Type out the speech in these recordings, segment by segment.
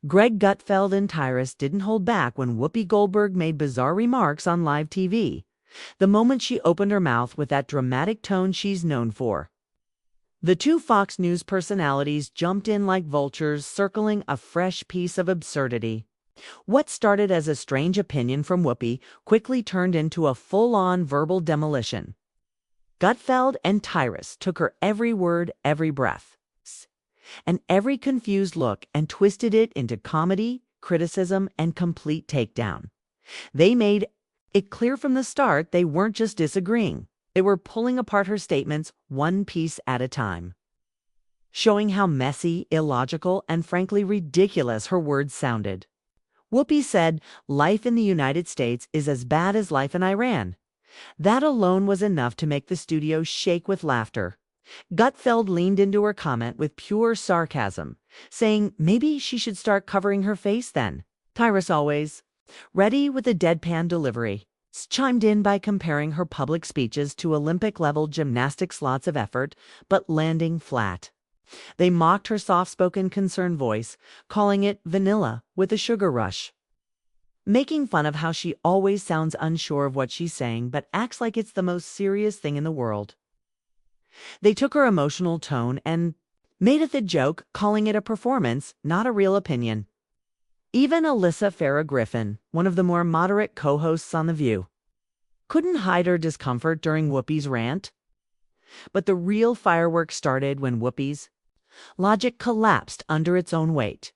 Greg Gutfeld and Tyrus didn't hold back when Whoopi Goldberg made bizarre remarks on live TV, the moment she opened her mouth with that dramatic tone she's known for. The two Fox News personalities jumped in like vultures, circling a fresh piece of absurdity. What started as a strange opinion from Whoopi quickly turned into a full-on verbal demolition. Gutfeld and Tyrus took her every word, every breath, and every confused look and twisted it into comedy, criticism, and complete takedown. They made it clear from the start they weren't just disagreeing. They were pulling apart her statements one piece at a time, showing how messy, illogical, and frankly ridiculous her words sounded. Whoopi said, "Life in the United States is as bad as life in Iran." That alone was enough to make the studio shake with laughter. Gutfeld leaned into her comment with pure sarcasm, saying maybe she should start covering her face then. Tyrus, always ready with a deadpan delivery, chimed in by comparing her public speeches to Olympic-level gymnastics, lots of effort, but landing flat. They mocked her soft-spoken, concerned voice, calling it vanilla with a sugar rush, making fun of how she always sounds unsure of what she's saying but acts like it's the most serious thing in the world. They took her emotional tone and made it the joke, calling it a performance, not a real opinion. Even Alyssa Farah Griffin, one of the more moderate co-hosts on The View, couldn't hide her discomfort during Whoopi's rant. But the real fireworks started when Whoopi's logic collapsed under its own weight.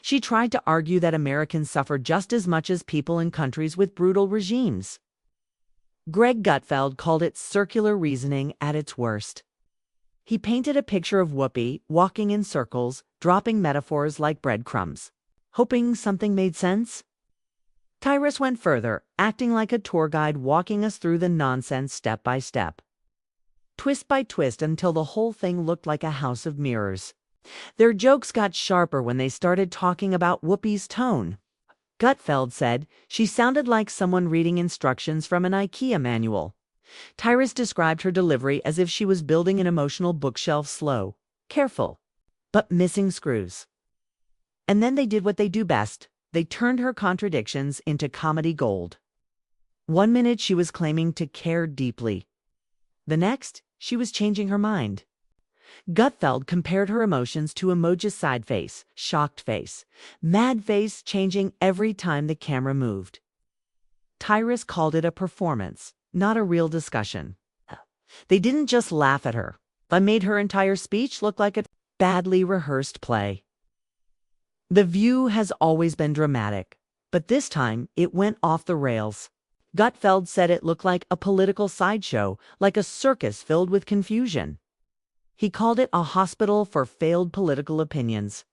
She tried to argue that Americans suffer just as much as people in countries with brutal regimes. Greg Gutfeld called it circular reasoning at its worst. He painted a picture of Whoopi walking in circles, dropping metaphors like breadcrumbs, hoping something made sense. Tyrus went further, acting like a tour guide walking us through the nonsense step by step, twist by twist, until the whole thing looked like a house of mirrors. Their jokes got sharper when they started talking about Whoopi's tone. Gutfeld said she sounded like someone reading instructions from an IKEA manual. Tyrus described her delivery as if she was building an emotional bookshelf, slow, careful, but missing screws. And then they did what they do best. They turned her contradictions into comedy gold. One minute she was claiming to care deeply. The next, she was changing her mind. Gutfeld compared her emotions to emoji's side face, shocked face, mad face, changing every time the camera moved. Tyrus called it a performance, not a real discussion. They didn't just laugh at her, but made her entire speech look like a badly rehearsed play. The View has always been dramatic, but this time it went off the rails. Gutfeld said it looked like a political sideshow, like a circus filled with confusion. He called it a hospital for failed political opinions.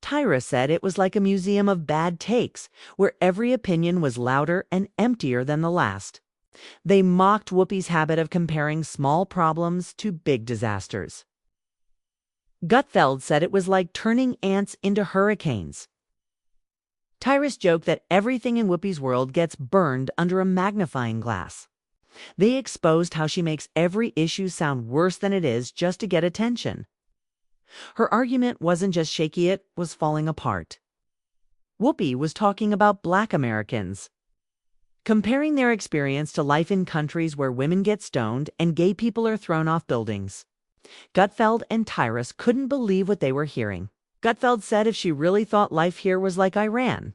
Tyrus said it was like a museum of bad takes, where every opinion was louder and emptier than the last. They mocked Whoopi's habit of comparing small problems to big disasters. Gutfeld said it was like turning ants into hurricanes. Tyrus joked that everything in Whoopi's world gets burned under a magnifying glass. They exposed how she makes every issue sound worse than it is just to get attention. Her argument wasn't just shaky, it was falling apart. Whoopi was talking about Black Americans, comparing their experience to life in countries where women get stoned and gay people are thrown off buildings. Gutfeld and Tyrus couldn't believe what they were hearing. Gutfeld said if she really thought life here was like Iran,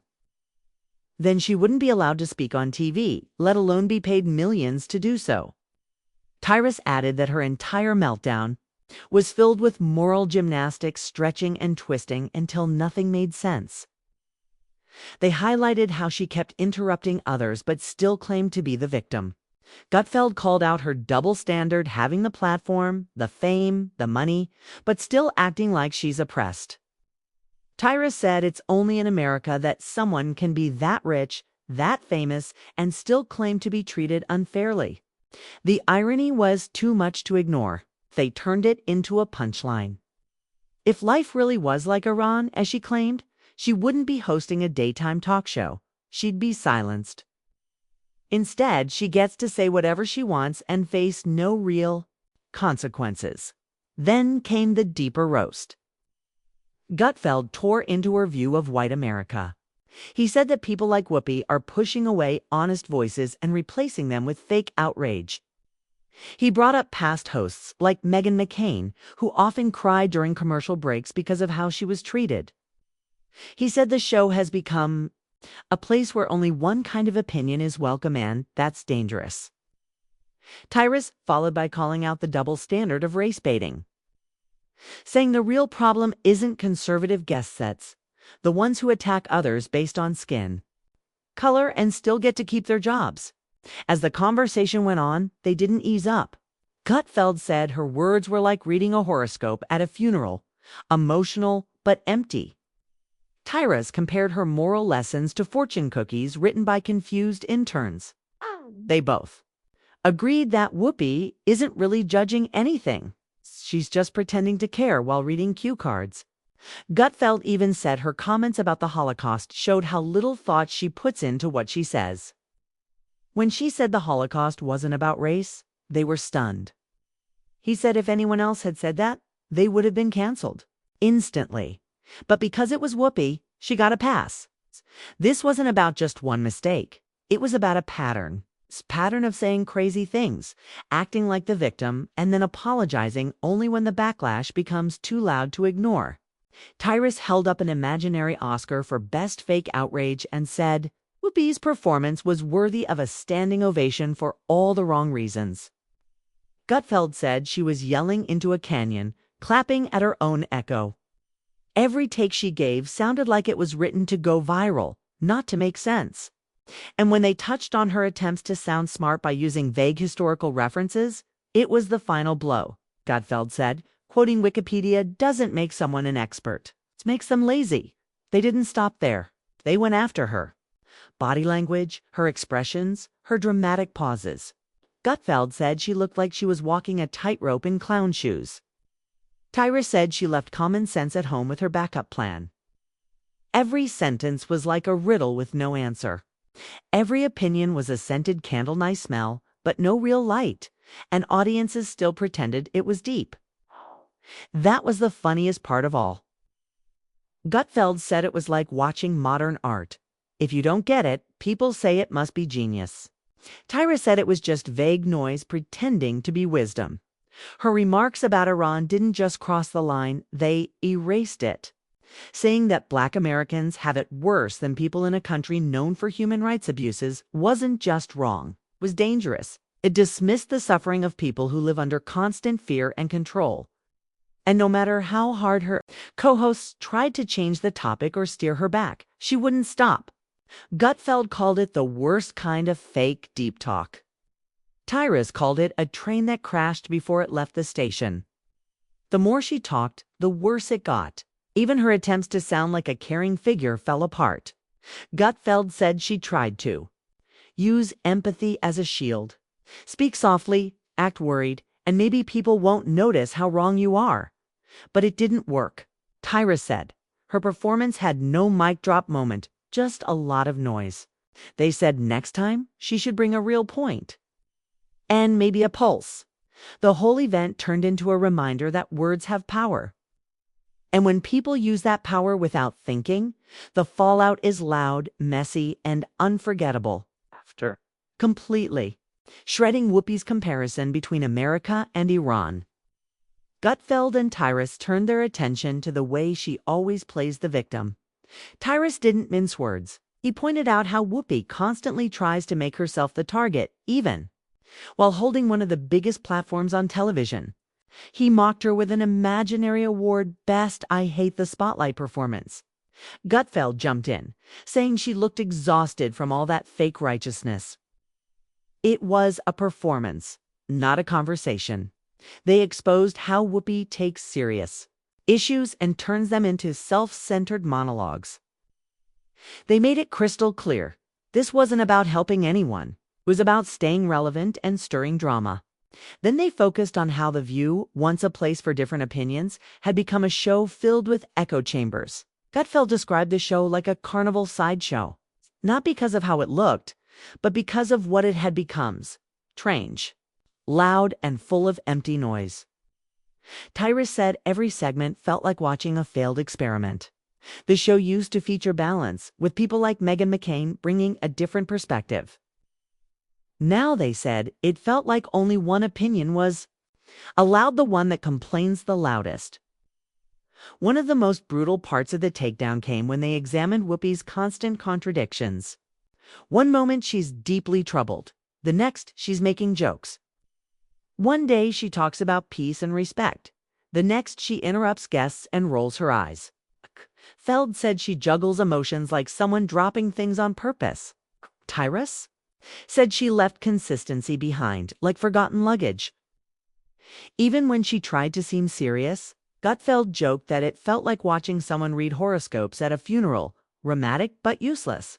then she wouldn't be allowed to speak on TV, let alone be paid millions to do so. Tyrus added that her entire meltdown was filled with moral gymnastics, stretching and twisting until nothing made sense. They highlighted how she kept interrupting others but still claimed to be the victim. Gutfeld called out her double standard, having the platform, the fame, the money, but still acting like she's oppressed. Tyrus said it's only in America that someone can be that rich, that famous, and still claim to be treated unfairly. The irony was too much to ignore. They turned it into a punchline. If life really was like Iran, as she claimed, she wouldn't be hosting a daytime talk show. She'd be silenced. Instead, she gets to say whatever she wants and face no real consequences. Then came the deeper roast. Gutfeld tore into her view of white America. He said that people like Whoopi are pushing away honest voices and replacing them with fake outrage. He brought up past hosts like Meghan McCain, who often cried during commercial breaks because of how she was treated. He said the show has become a place where only one kind of opinion is welcome, and that's dangerous. Tyrus followed by calling out the double standard of race baiting, saying the real problem isn't conservative guest sets, the ones who attack others based on skin, color, and still get to keep their jobs. As the conversation went on, they didn't ease up. Gutfeld said her words were like reading a horoscope at a funeral, emotional but empty. Tyrus compared her moral lessons to fortune cookies written by confused interns. They both agreed that Whoopi isn't really judging anything. She's just pretending to care while reading cue cards. Gutfeld even said her comments about the Holocaust showed how little thought she puts into what she says. When she said the Holocaust wasn't about race, they were stunned. He said if anyone else had said that, they would have been canceled instantly. But because it was Whoopi, she got a pass. This wasn't about just one mistake. It was about a pattern. This pattern of saying crazy things, acting like the victim, and then apologizing only when the backlash becomes too loud to ignore. Tyrus held up an imaginary Oscar for Best Fake Outrage and said, Whoopi's performance was worthy of a standing ovation for all the wrong reasons. Gutfeld said she was yelling into a canyon, clapping at her own echo. Every take she gave sounded like it was written to go viral, not to make sense. And when they touched on her attempts to sound smart by using vague historical references, it was the final blow. Gutfeld said, quoting Wikipedia doesn't make someone an expert. It makes them lazy. They didn't stop there. They went after her. Body language, her expressions, her dramatic pauses. Gutfeld said she looked like she was walking a tightrope in clown shoes. Tyrus said she left common sense at home with her backup plan. Every sentence was like a riddle with no answer. Every opinion was a scented candle nice smell, but no real light, and audiences still pretended it was deep. That was the funniest part of all. Gutfeld said it was like watching modern art. If you don't get it, people say it must be genius. Tyrus said it was just vague noise pretending to be wisdom. Her remarks about Iran didn't just cross the line, they erased it. Saying that Black Americans have it worse than people in a country known for human rights abuses wasn't just wrong, it was dangerous. It dismissed the suffering of people who live under constant fear and control. And no matter how hard her co-hosts tried to change the topic or steer her back, she wouldn't stop. Gutfeld called it the worst kind of fake deep talk. Tyrus called it a train that crashed before it left the station. The more she talked, the worse it got. Even her attempts to sound like a caring figure fell apart. Gutfeld said she tried to use empathy as a shield. Speak softly, act worried, and maybe people won't notice how wrong you are. But it didn't work. Tyrus said her performance had no mic drop moment, just a lot of noise. They said next time she should bring a real point. And maybe a pulse. The whole event turned into a reminder that words have power. And when people use that power without thinking, the fallout is loud, messy, and unforgettable. Completely. Shredding Whoopi's comparison between America and Iran. Gutfeld and Tyrus turned their attention to the way she always plays the victim. Tyrus didn't mince words. He pointed out how Whoopi constantly tries to make herself the target, even while holding one of the biggest platforms on television. He mocked her with an imaginary award Best I Hate the Spotlight performance. Gutfeld jumped in, saying she looked exhausted from all that fake righteousness. It was a performance, not a conversation. They exposed how Whoopi takes serious issues and turns them into self-centered monologues. They made it crystal clear. This wasn't about helping anyone. It was about staying relevant and stirring drama. Then they focused on how The View, once a place for different opinions, had become a show filled with echo chambers. Gutfeld described the show like a carnival sideshow, not because of how it looked, but because of what it had become. Strange, loud, and full of empty noise. Tyrus said every segment felt like watching a failed experiment. The show used to feature balance, with people like Meghan McCain bringing a different perspective. Now, they said, it felt like only one opinion was allowed, the one that complains the loudest. One of the most brutal parts of the takedown came when they examined Whoopi's constant contradictions. One moment she's deeply troubled, the next she's making jokes. One day she talks about peace and respect, the next she interrupts guests and rolls her eyes. Feld said she juggles emotions like someone dropping things on purpose. Tyrus said she left consistency behind, like forgotten luggage. Even when she tried to seem serious, Gutfeld joked that it felt like watching someone read horoscopes at a funeral, dramatic but useless.